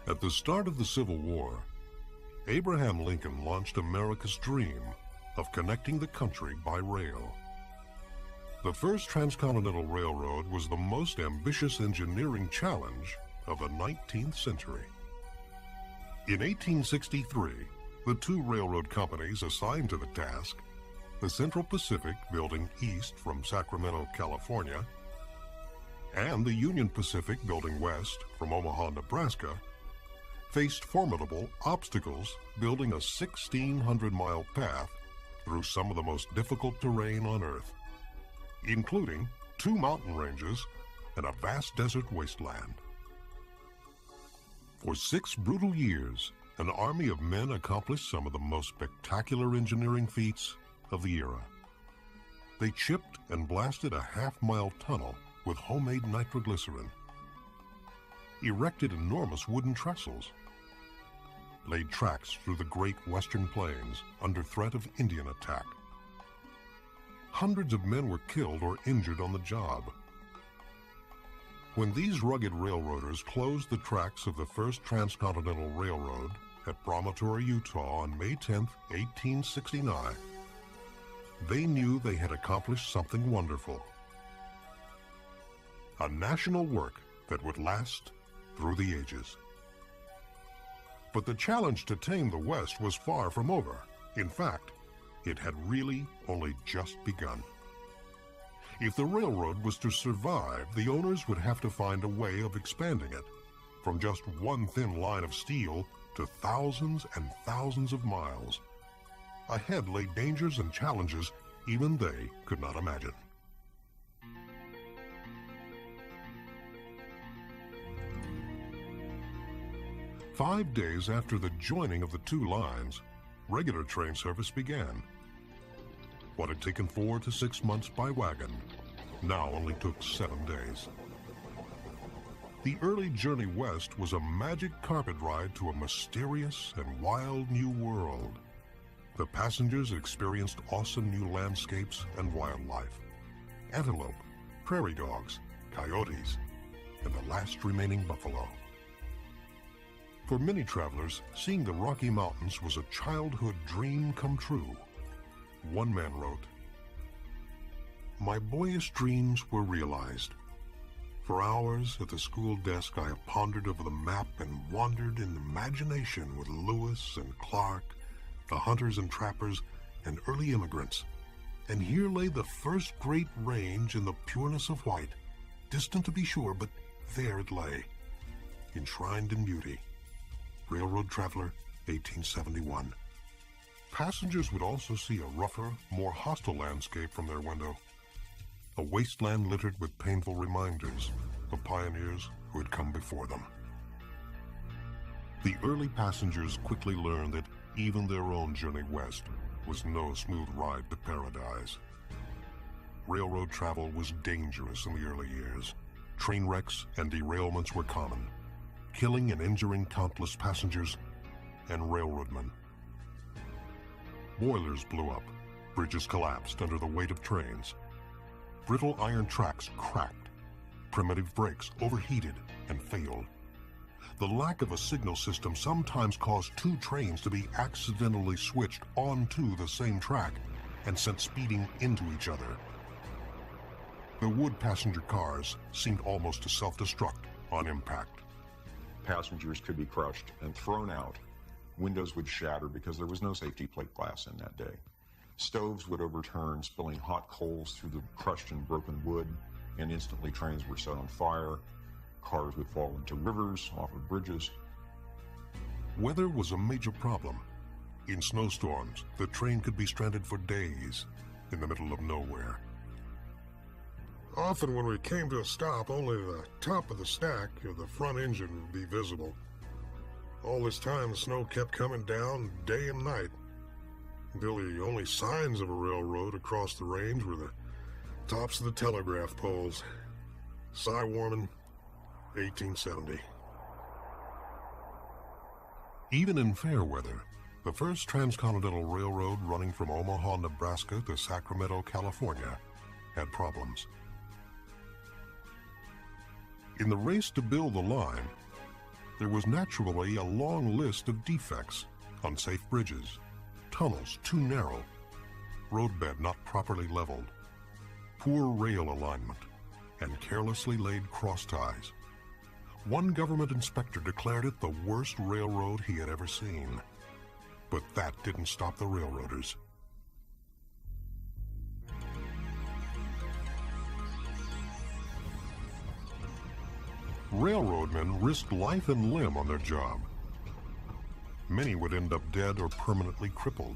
At the start of the Civil War, Abraham Lincoln launched America's dream of connecting the country by rail. The first transcontinental railroad was the most ambitious engineering challenge of the 19th century. In 1863, the two railroad companies assigned to the task, the Central Pacific building east from Sacramento, California, and the Union Pacific building west from Omaha, Nebraska, faced formidable obstacles building a 1,600-mile path through some of the most difficult terrain on Earth, including 2 mountain ranges and a vast desert wasteland. For 6 brutal years, an army of men accomplished some of the most spectacular engineering feats of the era. They chipped and blasted a half-mile tunnel with homemade nitroglycerin, erected enormous wooden trestles, laid tracks through the great western plains under threat of Indian attack. Hundreds of men were killed or injured on the job. When these rugged railroaders closed the tracks of the first transcontinental railroad at Promontory, Utah on May 10, 1869, they knew they had accomplished something wonderful. A national work that would last through the ages. But the challenge to tame the West was far from over. In fact, it had really only just begun. If the railroad was to survive, the owners would have to find a way of expanding it from just one thin line of steel to thousands and thousands of miles. Ahead lay dangers and challenges even they could not imagine. Five days after the joining of the two lines, regular train service began. What had taken 4 to 6 months by wagon now only took 7 days. The early journey west was a magic carpet ride to a mysterious and wild new world. The passengers experienced awesome new landscapes and wildlife. Antelope, prairie dogs, coyotes, and the last remaining buffalo. For many travelers, seeing the Rocky Mountains was a childhood dream come true. One man wrote, "My boyish dreams were realized. For hours at the school desk I have pondered over the map and wandered in imagination with Lewis and Clark, the hunters and trappers, and early immigrants. And here lay the first great range in the pureness of white, distant to be sure, but there it lay, enshrined in beauty." Railroad Traveler, 1871. Passengers would also see a rougher, more hostile landscape from their window. A wasteland littered with painful reminders of pioneers who had come before them. The early passengers quickly learned that even their own journey west was no smooth ride to paradise. Railroad travel was dangerous in the early years. Train wrecks and derailments were common, killing and injuring countless passengers and railroadmen. Boilers blew up, bridges collapsed under the weight of trains. Brittle iron tracks cracked, primitive brakes overheated and failed. The lack of a signal system sometimes caused 2 trains to be accidentally switched onto the same track and sent speeding into each other. The wood passenger cars seemed almost to self-destruct on impact. Passengers could be crushed and thrown out. Windows would shatter because there was no safety plate glass in that day. Stoves would overturn, spilling hot coals through the crushed and broken wood, and instantly trains were set on fire. Cars would fall into rivers, off of bridges. Weather was a major problem. In snowstorms, the train could be stranded for days in the middle of nowhere. Often when we came to a stop, only the top of the stack of the front engine would be visible. All this time, the snow kept coming down day and night, until the only signs of a railroad across the range were the tops of the telegraph poles. Cy Warman, 1870. Even in fair weather, the first transcontinental railroad running from Omaha, Nebraska to Sacramento, California, had problems. In the race to build the line, there was naturally a long list of defects: unsafe bridges, tunnels too narrow, roadbed not properly leveled, poor rail alignment, and carelessly laid cross ties. One government inspector declared it the worst railroad he had ever seen. But that didn't stop the railroaders. Railroadmen risked life and limb on their job. Many would end up dead or permanently crippled.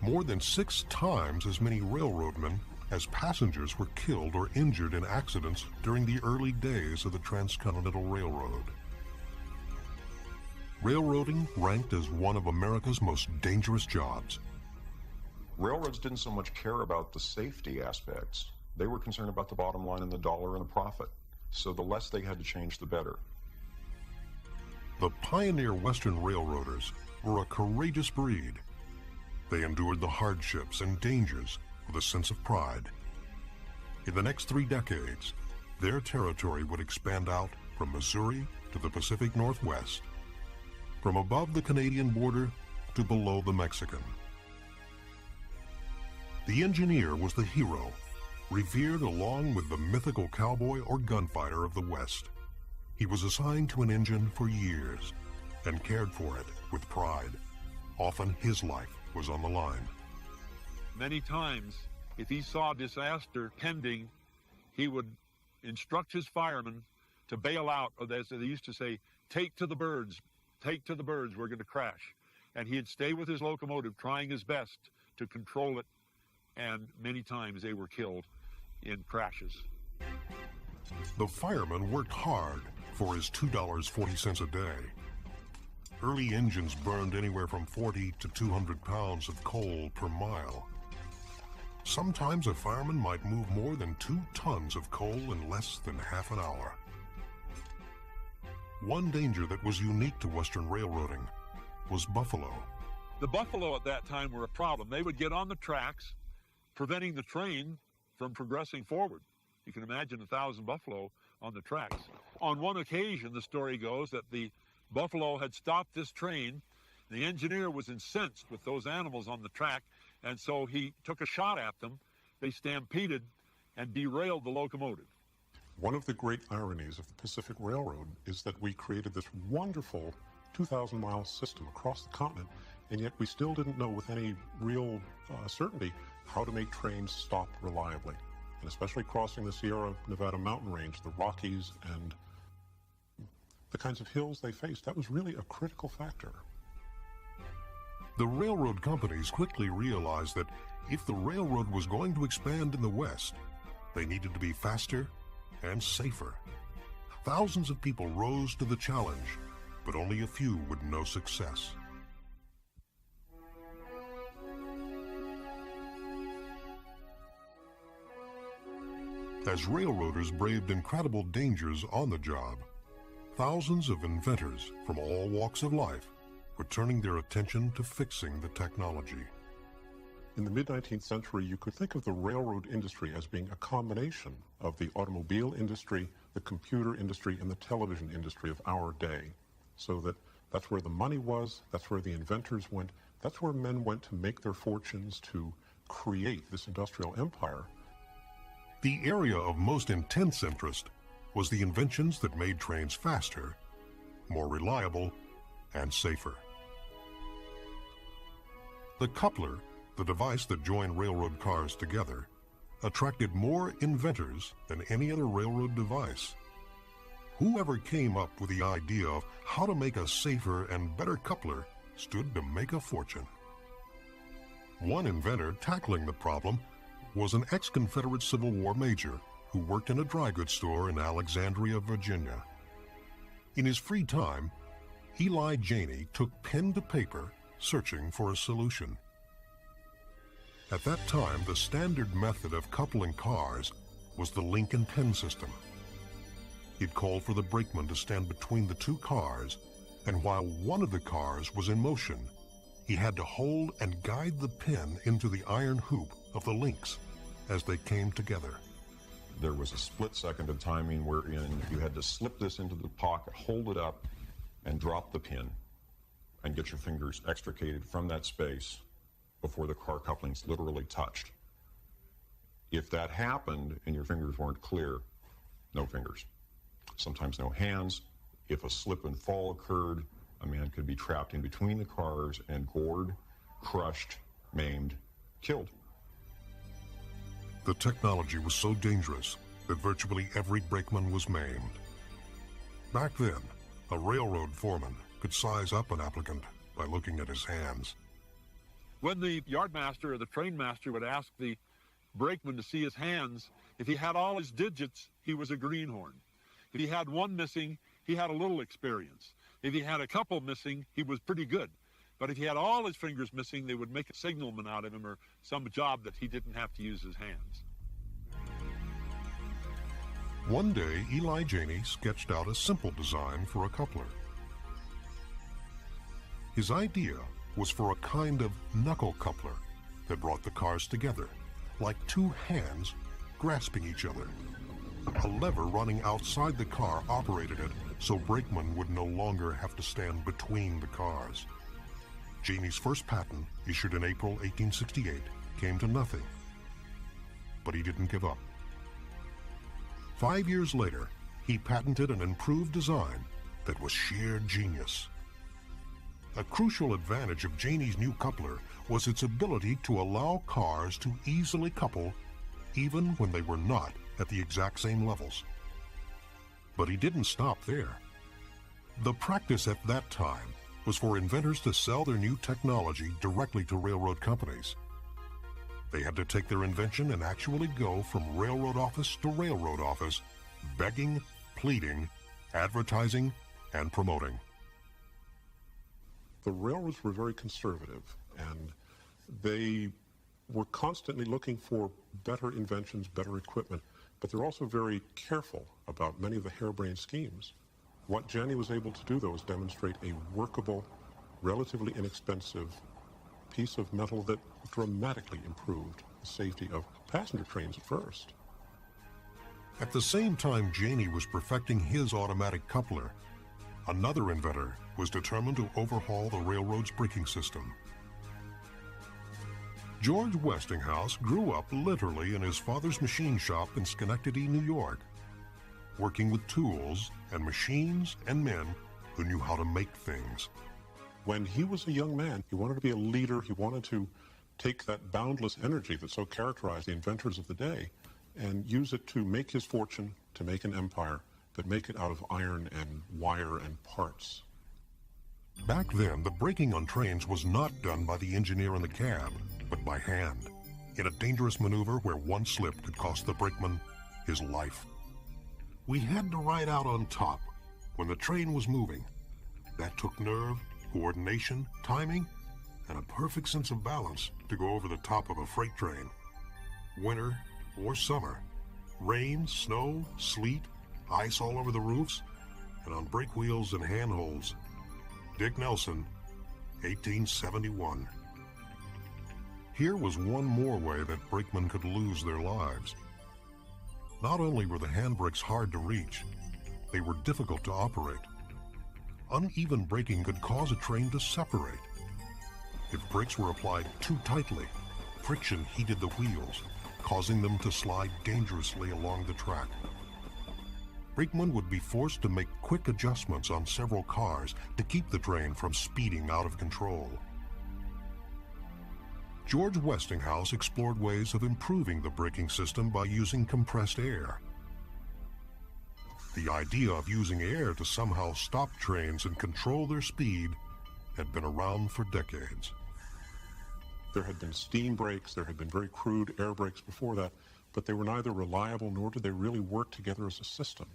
More than 6 times as many railroadmen as passengers were killed or injured in accidents during the early days of the Transcontinental Railroad. Railroading ranked as one of America's most dangerous jobs. Railroads didn't so much care about the safety aspects. They were concerned about the bottom line and the dollar and the profit. So the less they had to change, the better. The pioneer Western railroaders were a courageous breed. They endured the hardships and dangers with a sense of pride. In the next 3 decades, their territory would expand out from Missouri to the Pacific Northwest, from above the Canadian border to below the Mexican. The engineer was the hero, revered along with the mythical cowboy or gunfighter of the West. He was assigned to an engine for years and cared for it with pride. Often his life was on the line. Many times, if he saw disaster pending, he would instruct his firemen to bail out, or as they used to say, take to the birds, we're going to crash. And he'd stay with his locomotive, trying his best to control it, and many times they were killed in crashes. The fireman worked hard for his $2.40 a day. Early engines burned anywhere from 40 to 200 pounds of coal per mile. Sometimes a fireman might move more than 2 tons of coal in less than half an hour. One danger that was unique to Western railroading was buffalo. The buffalo at that time were a problem. They would get on the tracks, preventing the train from progressing forward. You can imagine 1,000 buffalo on the tracks. On one occasion, the story goes that the buffalo had stopped this train. The engineer was incensed with those animals on the track, and so he took a shot at them. They stampeded and derailed the locomotive. One of the great ironies of the Pacific Railroad is that we created this wonderful 2,000-mile system across the continent, and yet we still didn't know with any real certainty how to make trains stop reliably. And especially crossing the Sierra Nevada mountain range, the Rockies, and the kinds of hills they faced, that was really a critical factor. The railroad companies quickly realized that if the railroad was going to expand in the West, they needed to be faster and safer. Thousands of people rose to the challenge, but only a few would know success. As railroaders braved incredible dangers on the job, thousands of inventors from all walks of life were turning their attention to fixing the technology. In the mid-19th century, you could think of the railroad industry as being a combination of the automobile industry, the computer industry, and the television industry of our day. So that's where the money was, that's where the inventors went, that's where men went to make their fortunes, to create this industrial empire. The area of most intense interest was the inventions that made trains faster, more reliable, and safer. The coupler, the device that joined railroad cars together, attracted more inventors than any other railroad device. Whoever came up with the idea of how to make a safer and better coupler stood to make a fortune. One inventor tackling the problem was an ex-Confederate Civil War major who worked in a dry goods store in Alexandria, Virginia. In his free time, Eli Janey took pen to paper searching for a solution. At that time, the standard method of coupling cars was the link and pin system. It called for the brakeman to stand between the 2 cars, and while one of the cars was in motion, he had to hold and guide the pin into the iron hoop of the links as they came together. There was a split second of timing wherein you had to slip this into the pocket, hold it up, and drop the pin, and get your fingers extricated from that space before the car couplings literally touched. If that happened and your fingers weren't clear, no fingers. Sometimes no hands. If a slip and fall occurred, a man could be trapped in between the cars and gored, crushed, maimed, killed. The technology was so dangerous that virtually every brakeman was maimed. Back then, a railroad foreman could size up an applicant by looking at his hands. When the yardmaster or the trainmaster would ask the brakeman to see his hands, if he had all his digits, he was a greenhorn. If he had one missing, he had a little experience. If he had a couple missing, he was pretty good. But if he had all his fingers missing, they would make a signalman out of him or some job that he didn't have to use his hands. One day, Eli Janey sketched out a simple design for a coupler. His idea was for a kind of knuckle coupler that brought the cars together, like two hands grasping each other. A lever running outside the car operated it, so brakemen would no longer have to stand between the cars. Janey's first patent, issued in April 1868, came to nothing. But he didn't give up. 5 years later, he patented an improved design that was sheer genius. A crucial advantage of Janey's new coupler was its ability to allow cars to easily couple even when they were not at the exact same levels. But he didn't stop there. The practice at that time was for inventors to sell their new technology directly to railroad companies. They had to take their invention and actually go from railroad office to railroad office, begging, pleading, advertising, and promoting. The railroads were very conservative, and they were constantly looking for better inventions, better equipment, but they're also very careful about many of the harebrained schemes. What Janey was able to do, though, is demonstrate a workable, relatively inexpensive piece of metal that dramatically improved the safety of passenger trains at first. At the same time Janey was perfecting his automatic coupler, another inventor was determined to overhaul the railroad's braking system. George Westinghouse grew up literally in his father's machine shop in Schenectady, New York, working with tools and machines and men who knew how to make things. When he was a young man, he wanted to be a leader. He wanted to take that boundless energy that so characterized the inventors of the day and use it to make his fortune, to make an empire, but make it out of iron and wire and parts. Back then, the braking on trains was not done by the engineer in the cab, but by hand, in a dangerous maneuver where one slip could cost the brakeman his life. We had to ride out on top when the train was moving. That took nerve, coordination, timing, and a perfect sense of balance to go over the top of a freight train. Winter or summer, rain, snow, sleet, ice all over the roofs, and on brake wheels and handholds. Dick Nelson, 1871. Here was one more way that brakemen could lose their lives. Not only were the handbrakes hard to reach, they were difficult to operate. Uneven braking could cause a train to separate. If brakes were applied too tightly, friction heated the wheels, causing them to slide dangerously along the track. Brakemen would be forced to make quick adjustments on several cars to keep the train from speeding out of control. George Westinghouse explored ways of improving the braking system by using compressed air. The idea of using air to somehow stop trains and control their speed had been around for decades. There had been steam brakes, there had been very crude air brakes before that, but they were neither reliable nor did they really work together as a system.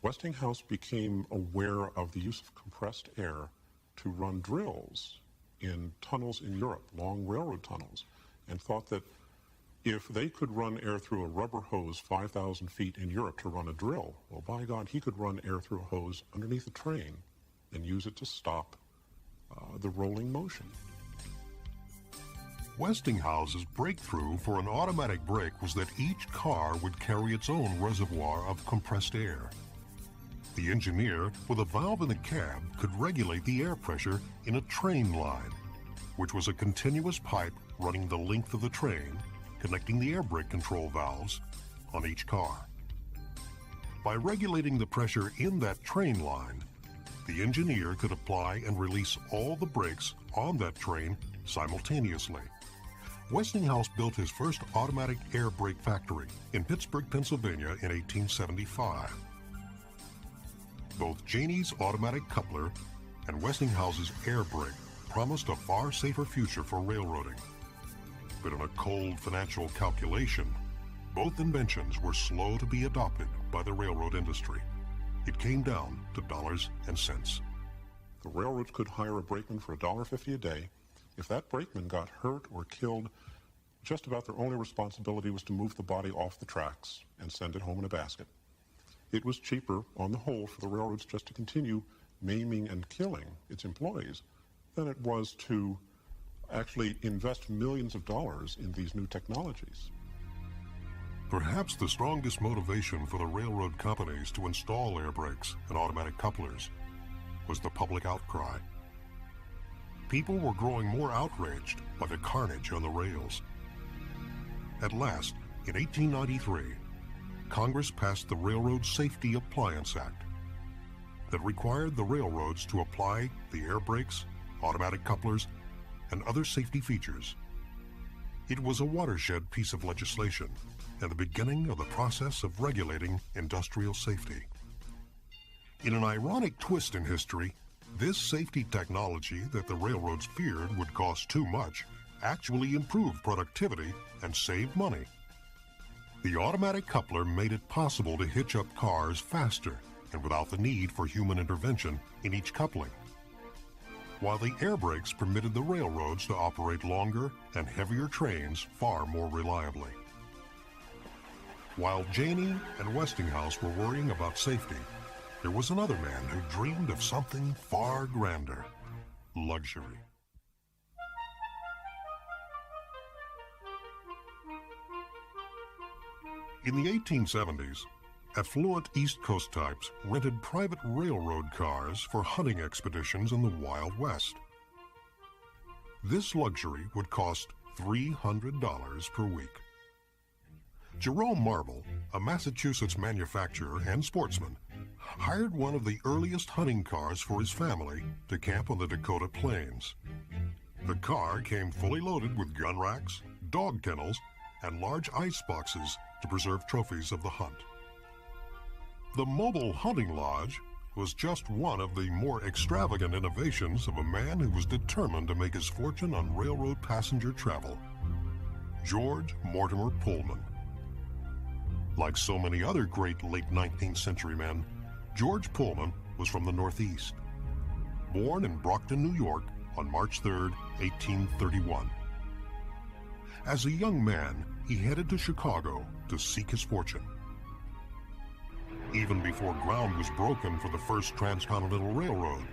Westinghouse became aware of the use of compressed air to run drills in tunnels in Europe, long railroad tunnels, and thought that if they could run air through a rubber hose 5,000 feet in Europe to run a drill, well, by God, he could run air through a hose underneath a train and use it to stop the rolling motion. Westinghouse's breakthrough for an automatic brake was that each car would carry its own reservoir of compressed air. The engineer, with a valve in the cab, could regulate the air pressure in a train line, which was a continuous pipe running the length of the train, connecting the air brake control valves on each car. By regulating the pressure in that train line, the engineer could apply and release all the brakes on that train simultaneously. Westinghouse built his first automatic air brake factory in Pittsburgh, Pennsylvania in 1875. Both Janey's automatic coupler and Westinghouse's air brake promised a far safer future for railroading. But in a cold financial calculation, both inventions were slow to be adopted by the railroad industry. It came down to dollars and cents. The railroads could hire a brakeman for $1.50 a day. If that brakeman got hurt or killed, just about their only responsibility was to move the body off the tracks and send it home in a basket. It was cheaper, on the whole, for the railroads just to continue maiming and killing its employees than it was to actually invest millions of dollars in these new technologies. Perhaps the strongest motivation for the railroad companies to install air brakes and automatic couplers was the public outcry. People were growing more outraged by the carnage on the rails. At last, in 1893, Congress passed the Railroad Safety Appliance Act that required the railroads to apply the air brakes, automatic couplers, and other safety features. It was a watershed piece of legislation and the beginning of the process of regulating industrial safety. In an ironic twist in history, this safety technology that the railroads feared would cost too much actually improved productivity and saved money. The automatic coupler made it possible to hitch up cars faster and without the need for human intervention in each coupling, while the air brakes permitted the railroads to operate longer and heavier trains far more reliably. While Janey and Westinghouse were worrying about safety, there was another man who dreamed of something far grander: luxury. In the 1870s, affluent East Coast types rented private railroad cars for hunting expeditions in the Wild West. This luxury would cost $300 per week. Jerome Marble, a Massachusetts manufacturer and sportsman, hired one of the earliest hunting cars for his family to camp on the Dakota Plains. The car came fully loaded with gun racks, dog kennels, and large ice boxes to preserve trophies of the hunt. The mobile hunting lodge was just one of the more extravagant innovations of a man who was determined to make his fortune on railroad passenger travel: George Mortimer Pullman. Like so many other great late 19th century men, George Pullman was from the Northeast. Born in Brockton, New York on March 3, 1831. As a young man, he headed to Chicago to seek his fortune. Even before ground was broken for the first transcontinental railroad,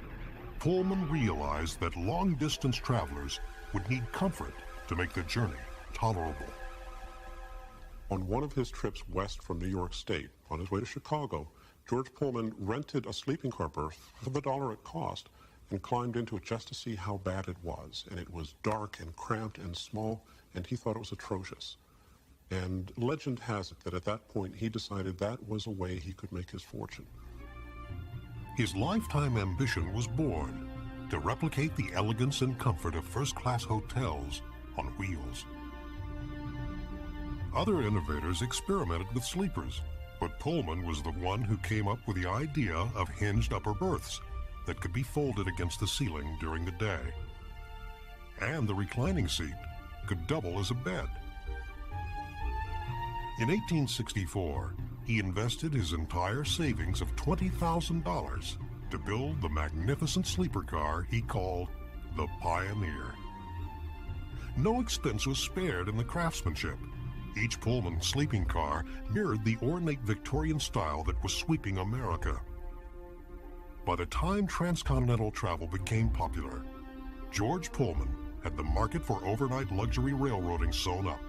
Pullman realized that long-distance travelers would need comfort to make the journey tolerable. On one of his trips west from New York State, on his way to Chicago, George Pullman rented a sleeping car berth for the dollar it cost and climbed into it just to see how bad it was. And it was dark and cramped and small, and he thought it was atrocious. And legend has it that at that point he decided that was a way he could make his fortune. His lifetime ambition was born: to replicate the elegance and comfort of first-class hotels on wheels. Other innovators experimented with sleepers, but Pullman was the one who came up with the idea of hinged upper berths that could be folded against the ceiling during the day. And the reclining seat could double as a bed. In 1864, he invested his entire savings of $20,000 to build the magnificent sleeper car he called the Pioneer. No expense was spared in the craftsmanship. Each Pullman sleeping car mirrored the ornate Victorian style that was sweeping America. By the time transcontinental travel became popular, George Pullman had the market for overnight luxury railroading sewn up.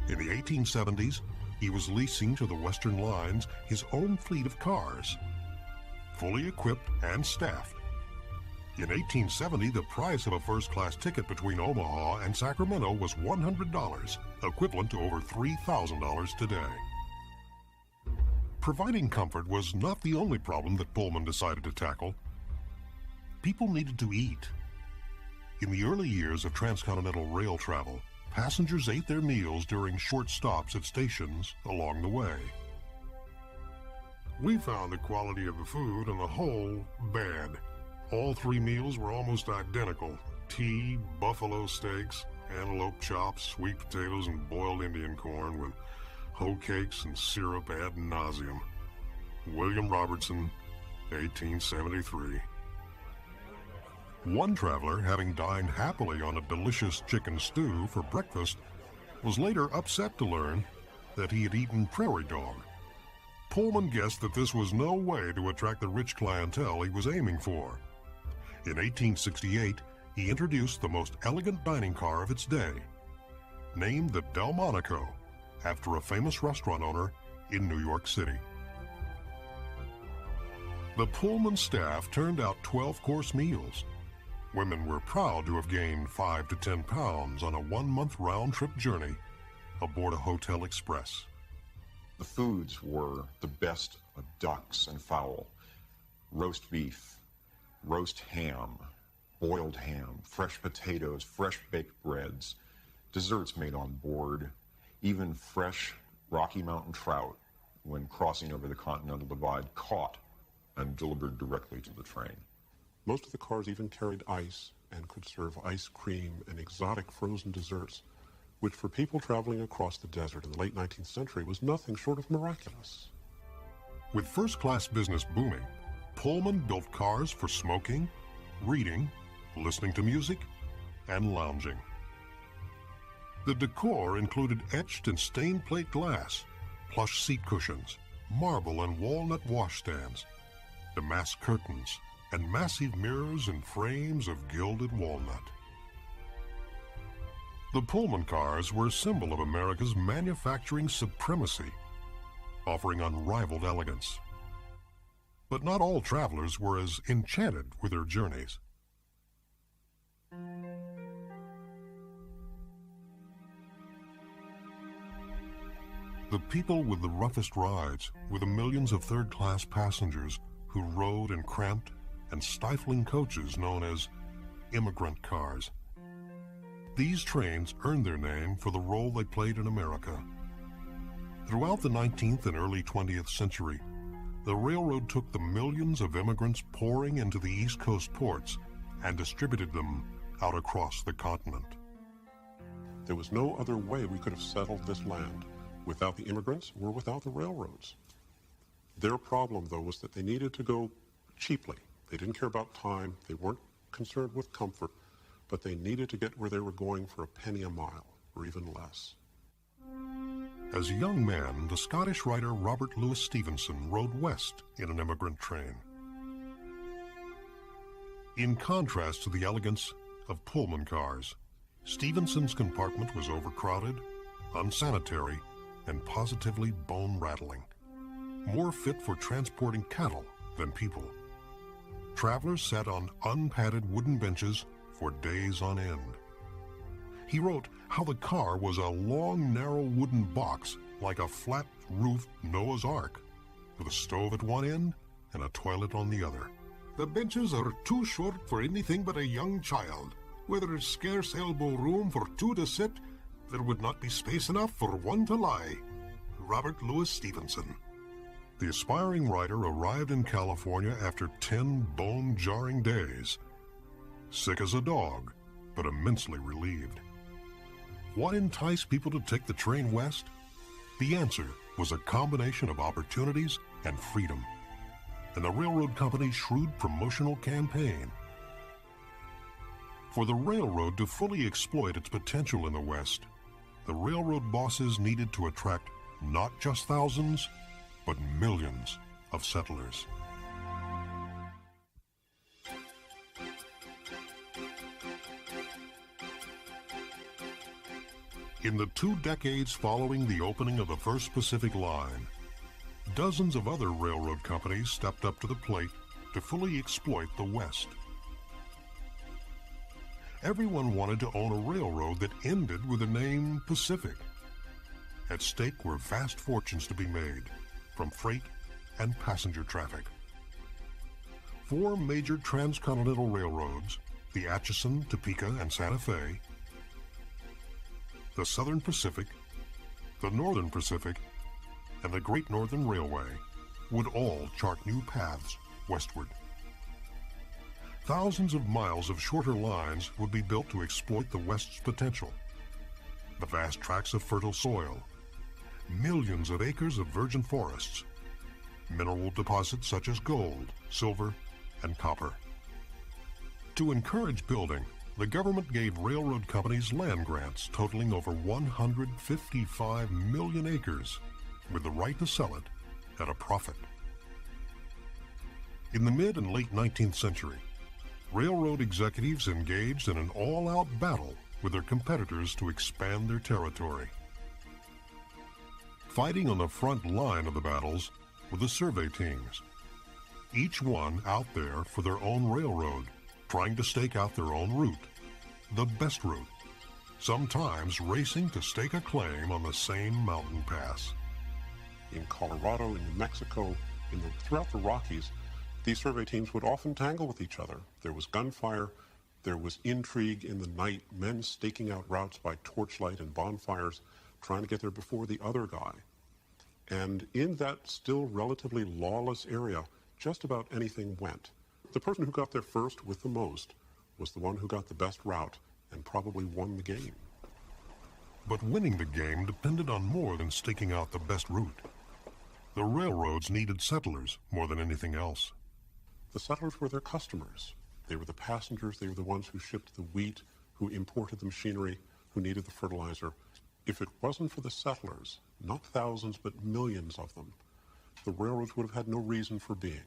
In the 1870s, he was leasing to the Western Lines his own fleet of cars, fully equipped and staffed. In 1870, the price of a first-class ticket between Omaha and Sacramento was $100, equivalent to over $3,000 today. Providing comfort was not the only problem that Pullman decided to tackle. People needed to eat. In the early years of transcontinental rail travel, passengers ate their meals during short stops at stations along the way. We found the quality of the food on the whole bad. All three meals were almost identical: tea, buffalo steaks, antelope chops, sweet potatoes, and boiled Indian corn with hoe cakes and syrup ad nauseum. William Robertson, 1873. One traveler, having dined happily on a delicious chicken stew for breakfast, was later upset to learn that he had eaten prairie dog. Pullman guessed that this was no way to attract the rich clientele he was aiming for. In 1868, he introduced the most elegant dining car of its day, named the Delmonico, after a famous restaurant owner in New York City. The Pullman staff turned out 12-course meals. Women were proud to have gained 5 to 10 pounds on a one-month round-trip journey aboard a Hotel Express. The foods were the best of ducks and fowl, roast beef, roast ham, boiled ham, fresh potatoes, fresh baked breads, desserts made on board, even fresh Rocky Mountain trout when crossing over the Continental Divide, caught and delivered directly to the train. Most of the cars even carried ice and could serve ice cream and exotic frozen desserts, which for people traveling across the desert in the late 19th century was nothing short of miraculous. With first-class business booming, Pullman built cars for smoking, reading, listening to music, and lounging. The decor included etched and stained plate glass, plush seat cushions, marble and walnut washstands, damask curtains, and massive mirrors and frames of gilded walnut. The Pullman cars were a symbol of America's manufacturing supremacy, offering unrivaled elegance. But not all travelers were as enchanted with their journeys. The people with the roughest rides were the millions of third-class passengers who rode in cramped and stifling coaches known as immigrant cars. These trains earned their name for the role they played in America. Throughout the 19th and early 20th century, the railroad took the millions of immigrants pouring into the East Coast ports and distributed them out across the continent. There was no other way we could have settled this land without the immigrants or without the railroads. Their problem, though, was that they needed to go cheaply. They didn't care about time. They weren't concerned with comfort, but they needed to get where they were going for a penny a mile, or even less. As a young man, the Scottish writer Robert Louis Stevenson rode west in an immigrant train. In contrast to the elegance of Pullman cars, Stevenson's compartment was overcrowded, unsanitary, and positively bone-rattling, more fit for transporting cattle than people. Travelers sat on unpadded wooden benches for days on end. He wrote how the car was a long, narrow wooden box like a flat-roofed Noah's Ark, with a stove at one end and a toilet on the other. The benches are too short for anything but a young child. Where there is scarce elbow room for two to sit, there would not be space enough for one to lie. Robert Louis Stevenson. The aspiring writer arrived in California after 10 bone-jarring days, sick as a dog, but immensely relieved. What enticed people to take the train west? The answer was a combination of opportunities and freedom, and the railroad company's shrewd promotional campaign. For the railroad to fully exploit its potential in the West, the railroad bosses needed to attract not just thousands, but millions of settlers. In the 2 decades following the opening of the first Pacific Line, dozens of other railroad companies stepped up to the plate to fully exploit the West. Everyone wanted to own a railroad that ended with the name Pacific. At stake were vast fortunes to be made from freight and passenger traffic. 4 major transcontinental railroads, the Atchison, Topeka, and Santa Fe, the Southern Pacific, the Northern Pacific, and the Great Northern Railway, would all chart new paths westward. Thousands of miles of shorter lines would be built to exploit the West's potential. The vast tracts of fertile soil, millions of acres of virgin forests, mineral deposits such as gold, silver, and copper. To encourage building, the government gave railroad companies land grants totaling over 155 million acres, with the right to sell it at a profit. In the mid and late 19th century, railroad executives engaged in an all-out battle with their competitors to expand their territory. Fighting on the front line of the battles were the survey teams, each one out there for their own railroad, trying to stake out their own route, the best route, sometimes racing to stake a claim on the same mountain pass. In Colorado, in New Mexico, throughout the Rockies, these survey teams would often tangle with each other. There was gunfire, there was intrigue in the night, men staking out routes by torchlight and bonfires, trying to get there before the other guy. And in that still relatively lawless area, just about anything went. The person who got there first with the most was the one who got the best route and probably won the game. But winning the game depended on more than staking out the best route. The railroads needed settlers more than anything else. The settlers were their customers. They were the passengers, they were the ones who shipped the wheat, who imported the machinery, who needed the fertilizer. If it wasn't for the settlers, not thousands but millions of them, the railroads would have had no reason for being.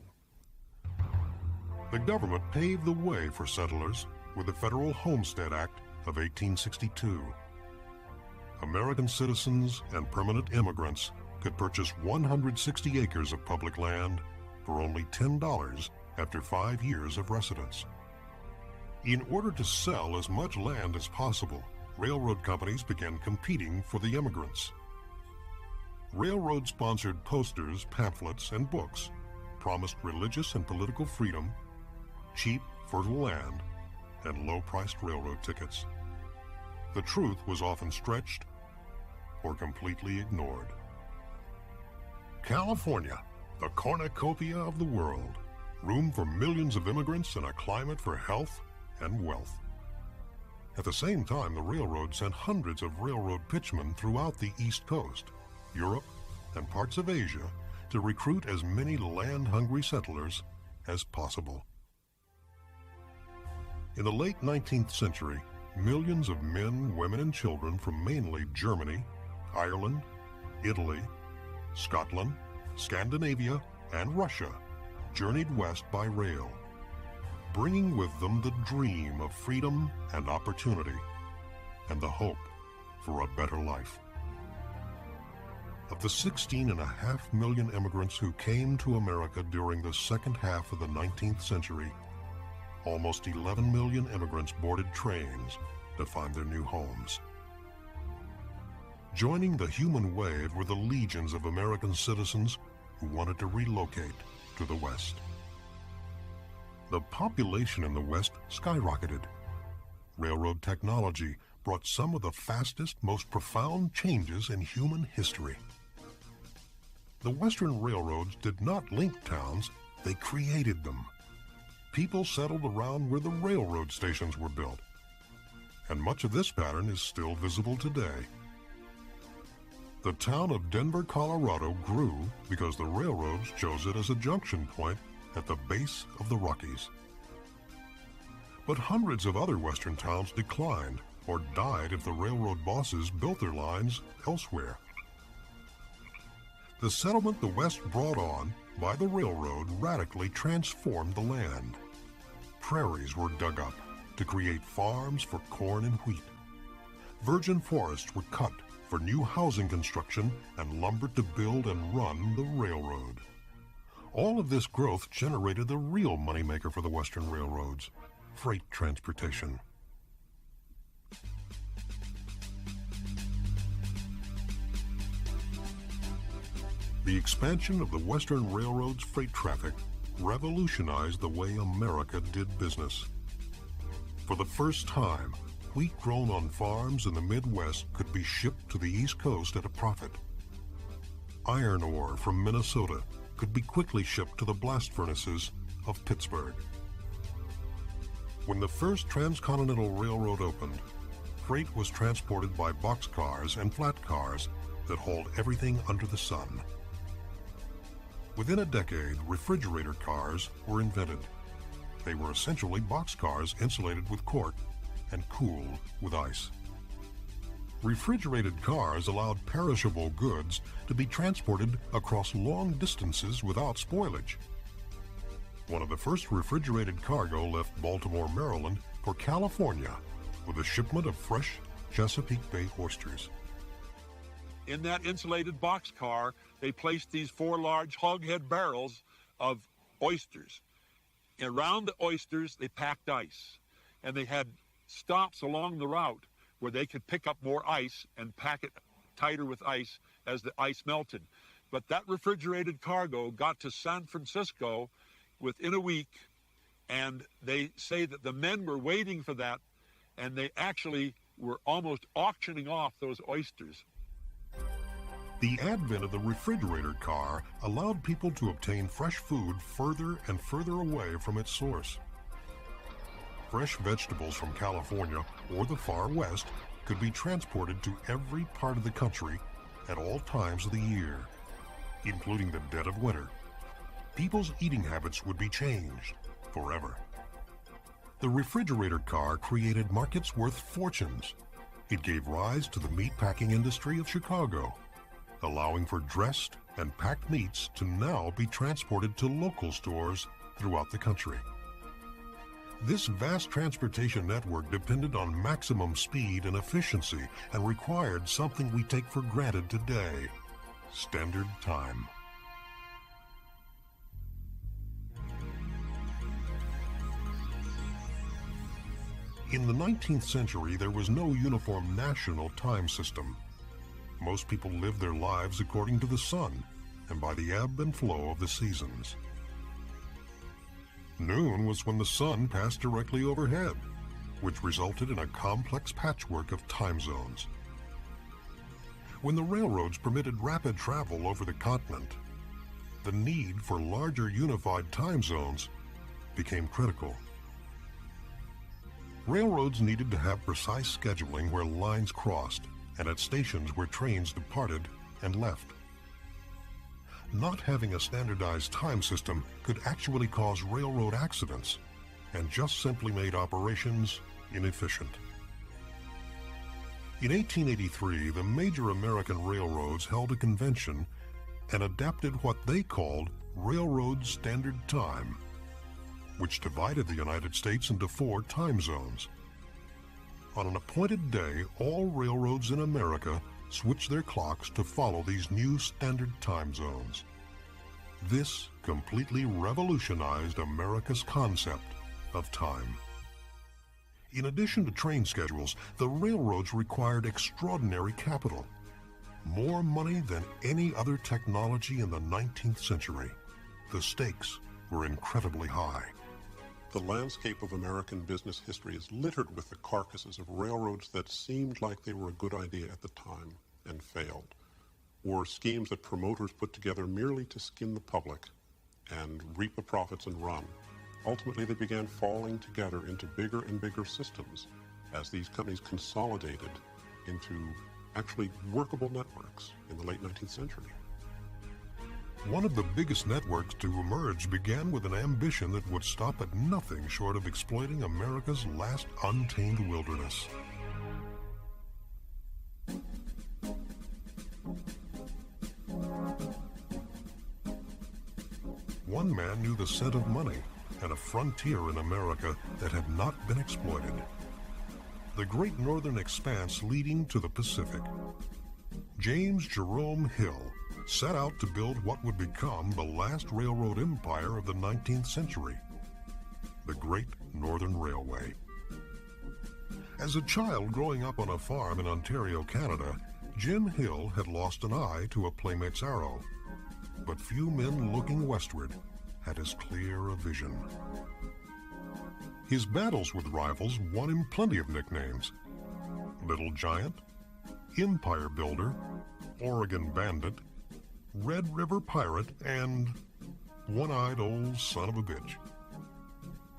The government paved the way for settlers with the Federal Homestead Act of 1862. American citizens and permanent immigrants could purchase 160 acres of public land for only $10 after 5 years of residence. In order to sell as much land as possible, railroad companies began competing for the immigrants. Railroad-sponsored posters, pamphlets, and books promised religious and political freedom, cheap, fertile land, and low-priced railroad tickets. The truth was often stretched or completely ignored. California, the cornucopia of the world, room for millions of immigrants and a climate for health and wealth. At the same time, the railroad sent hundreds of railroad pitchmen throughout the East Coast, Europe, and parts of Asia to recruit as many land-hungry settlers as possible. In the late 19th century, millions of men, women, and children from mainly Germany, Ireland, Italy, Scotland, Scandinavia, and Russia journeyed west by rail, bringing with them the dream of freedom and opportunity and the hope for a better life. Of the 16.5 million immigrants who came to America during the second half of the 19th century, almost 11 million immigrants boarded trains to find their new homes. Joining the human wave were the legions of American citizens who wanted to relocate to the West. The population in the West skyrocketed. Railroad technology brought some of the fastest, most profound changes in human history. The Western railroads did not link towns, they created them. People settled around where the railroad stations were built. And much of this pattern is still visible today. The town of Denver, Colorado grew because the railroads chose it as a junction point at the base of the Rockies. But hundreds of other western towns declined or died if the railroad bosses built their lines elsewhere. The settlement the West brought on by the railroad radically transformed the land. Prairies were dug up to create farms for corn and wheat. virgin forests were cut for new housing construction and lumber to build and run the railroad. All of this growth generated the real moneymaker for the Western railroads, freight transportation. The expansion of the Western Railroad's freight traffic revolutionized the way America did business. For the first time, wheat grown on farms in the Midwest could be shipped to the East Coast at a profit. Iron ore from Minnesota could be quickly shipped to the blast furnaces of Pittsburgh. When the first transcontinental railroad opened, freight was transported by boxcars and flat cars that hauled everything under the sun. Within a decade, refrigerator cars were invented. They were essentially boxcars insulated with cork and cooled with ice. Refrigerated cars allowed perishable goods to be transported across long distances without spoilage. One of the first refrigerated cargo left Baltimore, Maryland for California with a shipment of fresh Chesapeake Bay oysters. In that insulated boxcar, they placed these 4 large hoghead barrels of oysters. Around the oysters, they packed ice, and they had stops along the route where they could pick up more ice and pack it tighter with ice as the ice melted. But that refrigerated cargo got to San Francisco within a week, and they say that the men were waiting for that, and they actually were almost auctioning off those oysters. The advent of the refrigerator car allowed people to obtain fresh food further and further away from its source. Fresh vegetables from California or the far west could be transported to every part of the country at all times of the year, including the dead of winter. People's eating habits would be changed forever. The refrigerator car created markets worth fortunes. It gave rise to the meatpacking industry of Chicago, allowing for dressed and packed meats to now be transported to local stores throughout the country. This vast transportation network depended on maximum speed and efficiency and required something we take for granted today: standard time. In the 19th century, there was no uniform national time system. Most people lived their lives according to the sun and by the ebb and flow of the seasons. Noon was when the sun passed directly overhead, which resulted in a complex patchwork of time zones. When the railroads permitted rapid travel over the continent, the need for larger unified time zones became critical. Railroads needed to have precise scheduling where lines crossed and at stations where trains departed and left. Not having a standardized time system could actually cause railroad accidents and just simply made operations inefficient. In 1883, the major American railroads held a convention and adapted what they called Railroad Standard Time, which divided the United States into 4 time zones. On an appointed day, all railroads in America switched their clocks to follow these new standard time zones. This completely revolutionized America's concept of time. In addition to train schedules, the railroads required extraordinary capital, more money than any other technology in the 19th century. The stakes were incredibly high. The landscape of American business history is littered with the carcasses of railroads that seemed like they were a good idea at the time and failed, or schemes that promoters put together merely to skim the public and reap the profits and run. Ultimately, they began falling together into bigger and bigger systems as these companies consolidated into actually workable networks in the late 19th century. One of the biggest networks to emerge began with an ambition that would stop at nothing short of exploiting America's last untamed wilderness. One man knew the scent of money and a frontier in America that had not been exploited. the Great Northern Expanse leading to the Pacific. James Jerome Hill set out to build what would become the last railroad empire of the 19th century, the Great Northern Railway. As a child growing up on a farm in Ontario, Canada, Jim Hill had lost an eye to a playmate's arrow, but few men looking westward had as clear a vision. His battles with rivals won him plenty of nicknames: Little Giant, Empire Builder, Oregon Bandit, Red River Pirate, and One-Eyed Old Son of a Bitch.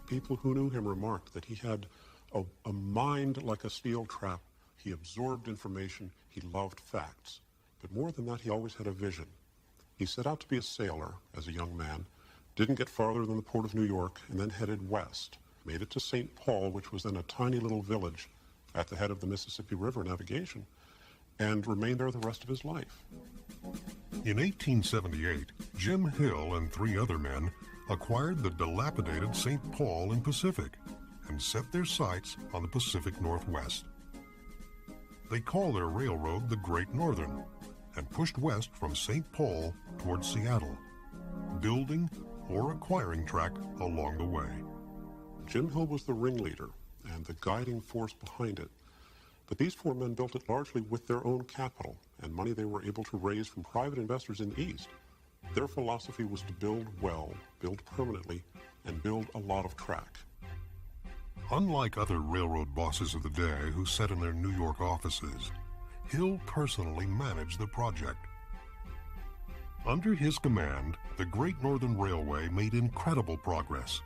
People who knew him remarked that he had a mind like a steel trap. He absorbed information. He loved facts. But more than that, he always had a vision. He set out to be a sailor as a young man, didn't get farther than the port of New York, and then headed west. Made it to St. Paul, which was then a tiny little village at the head of the Mississippi River navigation, and remained there the rest of his life. In 1878, Jim Hill and 3 other men acquired the dilapidated St. Paul in Pacific and set their sights on the Pacific Northwest. They called their railroad the Great Northern and pushed west from St. Paul towards Seattle, building or acquiring track along the way. Jim Hill was the ringleader and the guiding force behind it. But these 4 men built it largely with their own capital and money they were able to raise from private investors in the East. Their philosophy was to build well, build permanently, and build a lot of track. Unlike other railroad bosses of the day who sat in their New York offices, Hill personally managed the project. Under his command, the Great Northern Railway made incredible progress.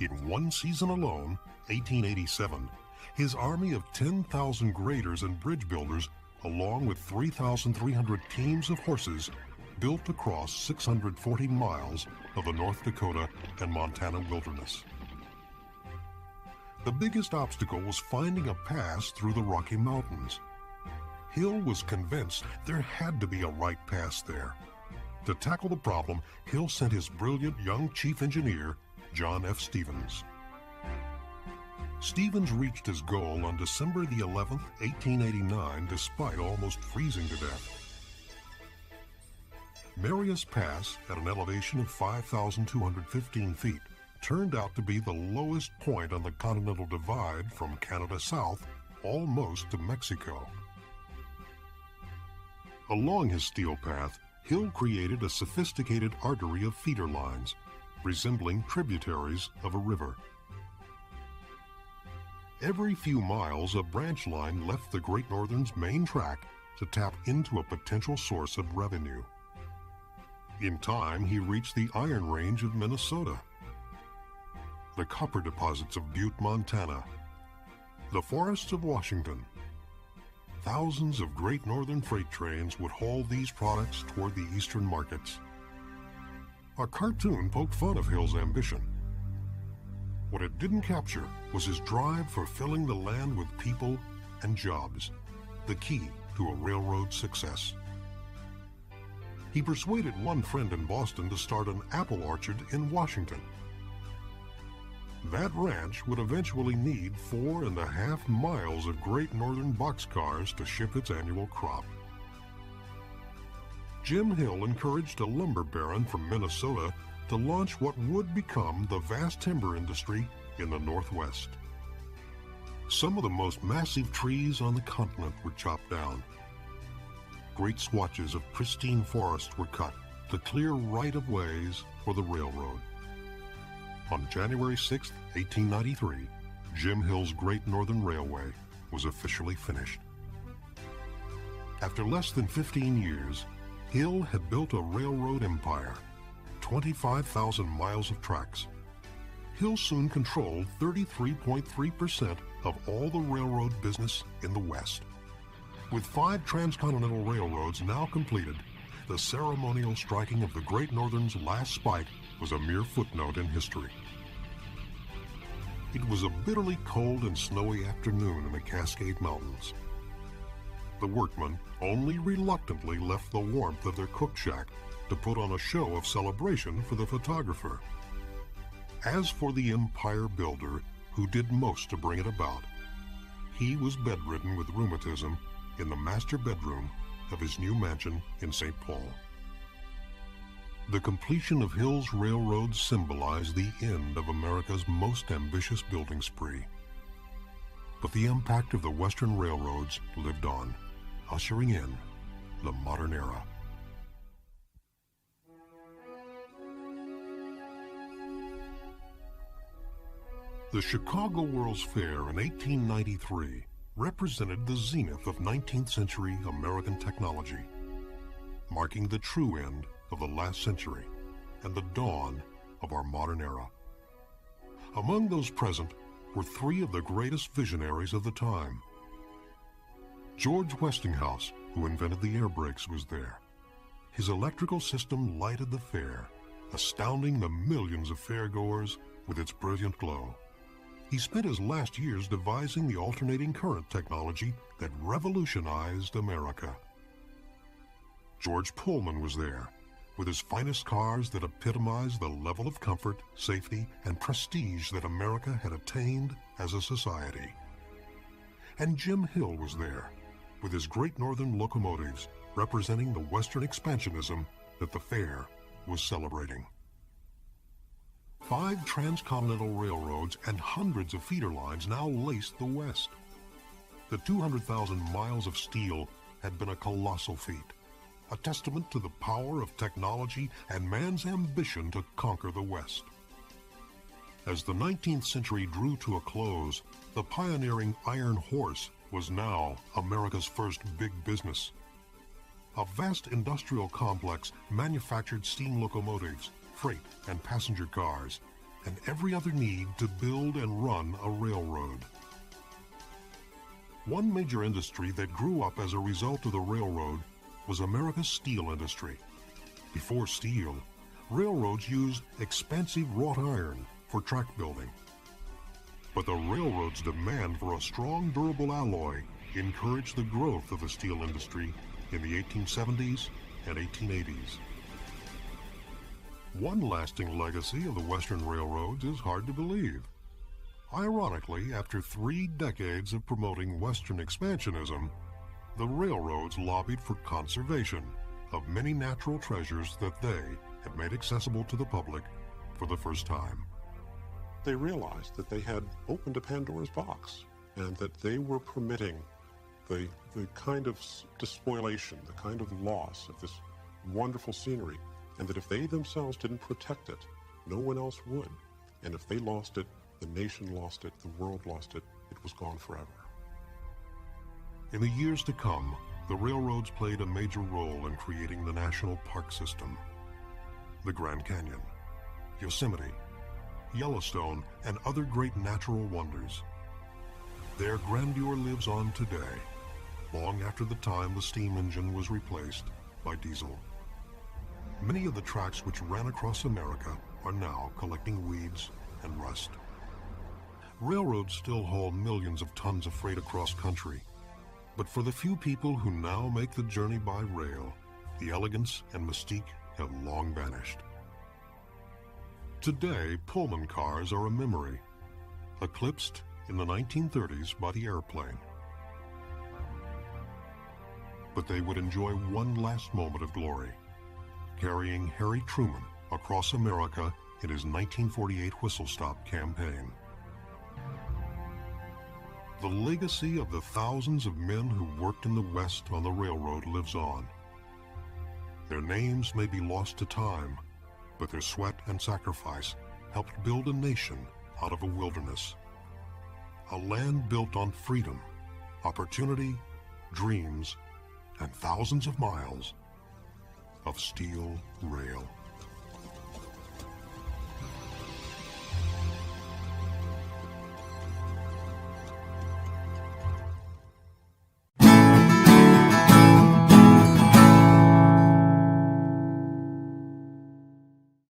In one season alone, 1887, his army of 10,000 graders and bridge builders, along with 3,300 teams of horses, built across 640 miles of the North Dakota and Montana wilderness. The biggest obstacle was finding a pass through the Rocky Mountains. Hill was convinced there had to be a right pass there. To tackle the problem, Hill sent his brilliant young chief engineer, John F. Stevens. Stevens reached his goal on December the 11th, 1889, despite almost freezing to death. Marius Pass, at an elevation of 5,215 feet, turned out to be the lowest point on the Continental Divide from Canada south, almost to Mexico. Along his steel path, Hill created a sophisticated artery of feeder lines, resembling tributaries of a river. Every few miles, a branch line left the Great Northern's main track to tap into a potential source of revenue. In time, he reached the Iron Range of Minnesota, the copper deposits of Butte, Montana, the forests of Washington. Thousands of Great Northern freight trains would haul these products toward the eastern markets. A cartoon poked fun of Hill's ambition. What it didn't capture was his drive for filling the land with people and jobs, the key to a railroad success. He persuaded one friend in Boston to start an apple orchard in Washington. That ranch would eventually need 4.5 miles of Great Northern boxcars to ship its annual crop. Jim Hill encouraged a lumber baron from Minnesota to launch what would become the vast timber industry in the Northwest. Some of the most massive trees on the continent were chopped down. Great swatches of pristine forest were cut to clear right-of-ways for the railroad. On January 6, 1893, Jim Hill's Great Northern Railway was officially finished. After less than 15 years, Hill had built a railroad empire, 25,000 miles of tracks. Hill soon controlled 33.3% of all the railroad business in the West. With 5 transcontinental railroads now completed, the ceremonial striking of the Great Northern's last spike was a mere footnote in history. It was a bitterly cold and snowy afternoon in the Cascade Mountains. The workmen only reluctantly left the warmth of their cook shack to put on a show of celebration for the photographer. As for the empire builder who did most to bring it about, he was bedridden with rheumatism in the master bedroom of his new mansion in St. Paul. The completion of Hill's railroad symbolized the end of America's most ambitious building spree. But the impact of the Western railroads lived on, ushering in the modern era. The Chicago World's Fair in 1893 represented the zenith of 19th century American technology, marking the true end of the last century and the dawn of our modern era. Among those present were three of the greatest visionaries of the time. George Westinghouse, who invented the air brakes, was there. His electrical system lighted the fair, astounding the millions of fairgoers with its brilliant glow. He spent his last years devising the alternating current technology that revolutionized America. George Pullman was there, with his finest cars that epitomized the level of comfort, safety, and prestige that America had attained as a society. And Jim Hill was there, with his Great Northern locomotives representing the Western expansionism that the fair was celebrating. 5 transcontinental railroads and hundreds of feeder lines now laced the West. The 200,000 miles of steel had been a colossal feat, a testament to the power of technology and man's ambition to conquer the West. As the 19th century drew to a close, the pioneering Iron Horse was now America's first big business. A vast industrial complex manufactured steam locomotives, freight and passenger cars, and every other need to build and run a railroad. One major industry that grew up as a result of the railroad was America's steel industry. Before steel, railroads used expensive wrought iron for track building. But the railroad's demand for a strong, durable alloy encouraged the growth of the steel industry in the 1870s and 1880s. One lasting legacy of the Western railroads is hard to believe. Ironically, after 3 decades of promoting Western expansionism, the railroads lobbied for conservation of many natural treasures that they had made accessible to the public for the first time. They realized that they had opened a Pandora's box and that they were permitting the kind of despoliation, the kind of loss of this wonderful scenery, and that if they themselves didn't protect it, no one else would. And if they lost it, the nation lost it, the world lost it, it was gone forever. In the years to come, the railroads played a major role in creating the national park system. The Grand Canyon, Yosemite, Yellowstone, and other great natural wonders. Their grandeur lives on today, long after the time the steam engine was replaced by diesel. Many of the tracks which ran across America are now collecting weeds and rust. Railroads still haul millions of tons of freight across country, but for the few people who now make the journey by rail, the elegance and mystique have long vanished. Today, Pullman cars are a memory, eclipsed in the 1930s by the airplane. But they would enjoy one last moment of glory, carrying Harry Truman across America in his 1948 Whistle Stop campaign. The legacy of the thousands of men who worked in the West on the railroad lives on. Their names may be lost to time, but their sweat and sacrifice helped build a nation out of a wilderness. A land built on freedom, opportunity, dreams, and thousands of miles of steel rail.